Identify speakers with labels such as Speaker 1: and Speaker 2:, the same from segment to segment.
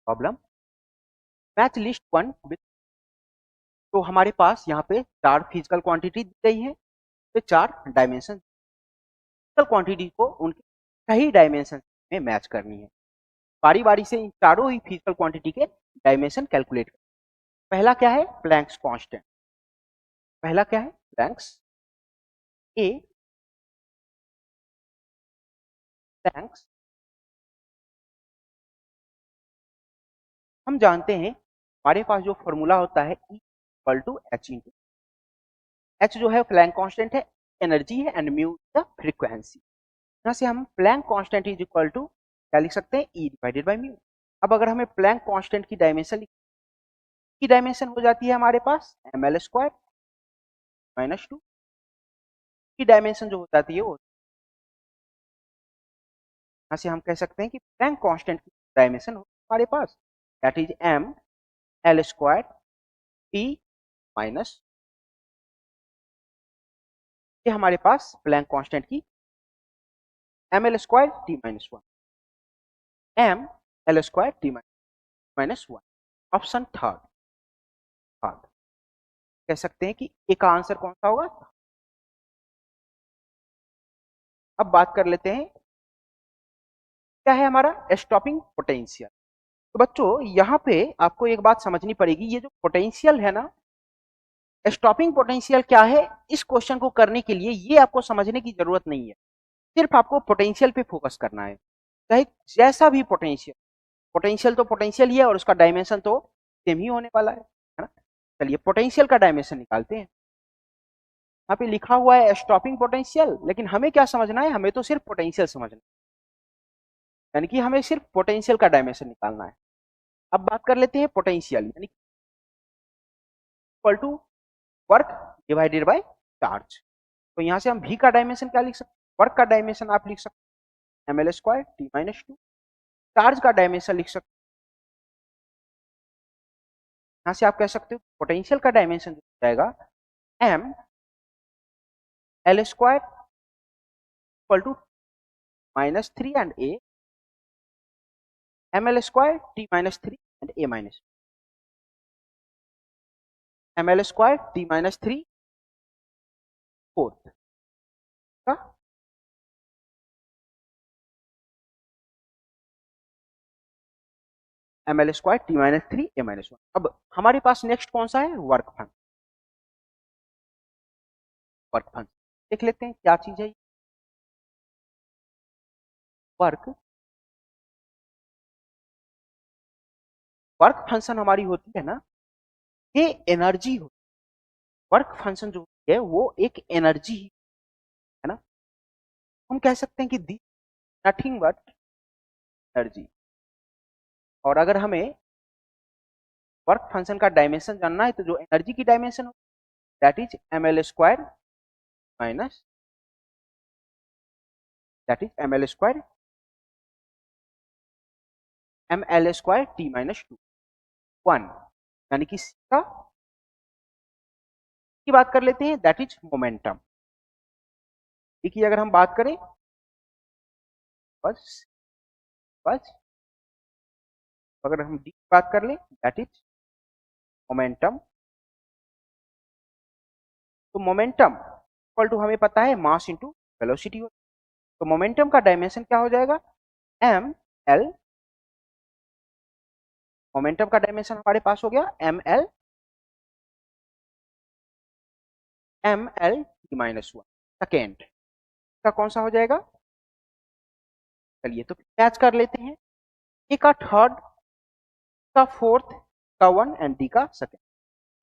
Speaker 1: Problem match list one with. तो हमारे पास यहाँ पे 4 फिजिकल क्वांटिटी दी गई है, तो 4 डायमेंशन फिजिकल क्वांटिटी को उनके सही डायमेंशन में मैच करनी है। बारी बारी से इन चारों ही फिजिकल क्वांटिटी के डायमेंशन कैलकुलेट करें। पहला क्या है, प्लैंक्स कांस्टेंट। पहला क्या है, प्लैंक्स ए प्लैंक्स। हम जानते हैं हमारे पास जो फॉर्मूला होता है E equal to h into h, जो है प्लैंक कांस्टेंट है, एनर्जी है, एंड म्यू द फ्रीक्वेंसी। यहाँ से हम Planck constant is equal to क्या लिख सकते हैं, E डिवाइडेड बाई म्यू। अब अगर हमें प्लैंक कांस्टेंट की डायमेंशन की डायमेंशन हो जाती है हमारे पास ml स्क्वायर माइनस 2 की डायमेंशन जो हो जाती है वो, यहाँ से हम कह सकते हैं कि प्लैंक कांस्टेंट की डायमेंशन हमारे पास that is m l square t minus, ये हमारे पास प्लैंक कांस्टेंट की ml square t minus 1, m l square t minus 1। Option third third कह सकते हैं कि ए का आंसर कौन सा होगा। अब बात कर लेते हैं क्या है हमारा स्टॉपिंग पोटेंशियल। तो बच्चों यहाँ पे आपको एक बात समझनी पड़ेगी, ये जो पोटेंशियल है ना, स्टॉपिंग पोटेंशियल क्या है, इस क्वेश्चन को करने के लिए ये आपको समझने की जरूरत नहीं है, सिर्फ आपको पोटेंशियल पे फोकस करना है। चाहे जैसा भी पोटेंशियल, पोटेंशियल तो पोटेंशियल ही है और उसका डायमेंशन तो सेम ही होने वाला है ना। चलिए पोटेंशियल का डायमेंशन निकालते हैं। यहाँ पे लिखा हुआ है स्टॉपिंग पोटेंशियल, लेकिन हमें क्या समझना है, हमें तो सिर्फ पोटेंशियल समझना है, यानी कि हमें सिर्फ पोटेंशियल का डायमेंशन निकालना है। अब बात कर लेते हैं पोटेंशियल, यानी equal to work divided by charge. तो यहाँ से हम v का डायमेंशन क्या लिख सकते हैं, वर्क का डायमेंशन आप लिख सकते हैं ml square t minus 2, charge का डायमेंशन लिख सकते हैं, यहाँ से आप कह सकते हो पोटेंशियल का डायमेंशन जो जाएगा m l square equal to minus 3 and a ml square t minus 3 and a minus ml square t minus 3 fourth का ml square t minus 3 a minus 1। अब हमारे पास नेक्स्ट कौन सा है, वर्क फंक्शन। वर्क फंक्शन देख लेते हैं क्या चीज है वर्क। वर्क फंक्शन हमारी होती है ना, ये एनर्जी हो। वर्क फंक्शन जो है वो एक एनर्जी है ना, हम कह सकते हैं कि दी नथिंग बट एनर्जी। और अगर हमें वर्क फंक्शन का डायमेंशन जानना है तो जो एनर्जी की डायमेंशन हो that is ml square minus, that is ml square t minus 2 1, यानी कि C का की बात कर लेते हैं दैट इज मोमेंटम। देखिए अगर हम बात करें बस बस, अगर हम डी की बात कर लें दैट इज मोमेंटम। तो मोमेंटम इक्वल टू हमें पता है मास इंटू वेलोसिटी हो, तो मोमेंटम का डायमेंशन क्या हो जाएगा एम एल, मोमेंटम का डायमेंशन हमारे पास हो गया M L T minus 1 second का कौन सा हो जाएगा। चलिए तो मैच कर लेते हैं, ए का थर्ड, का फोर्थ, का 1 एंड डी का सेकेंड।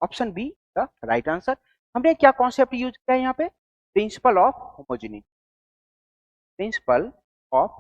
Speaker 1: ऑप्शन बी का राइट आंसर। हमने क्या कॉन्सेप्ट यूज किया है यहाँ पे, principle of homogeneity, principle of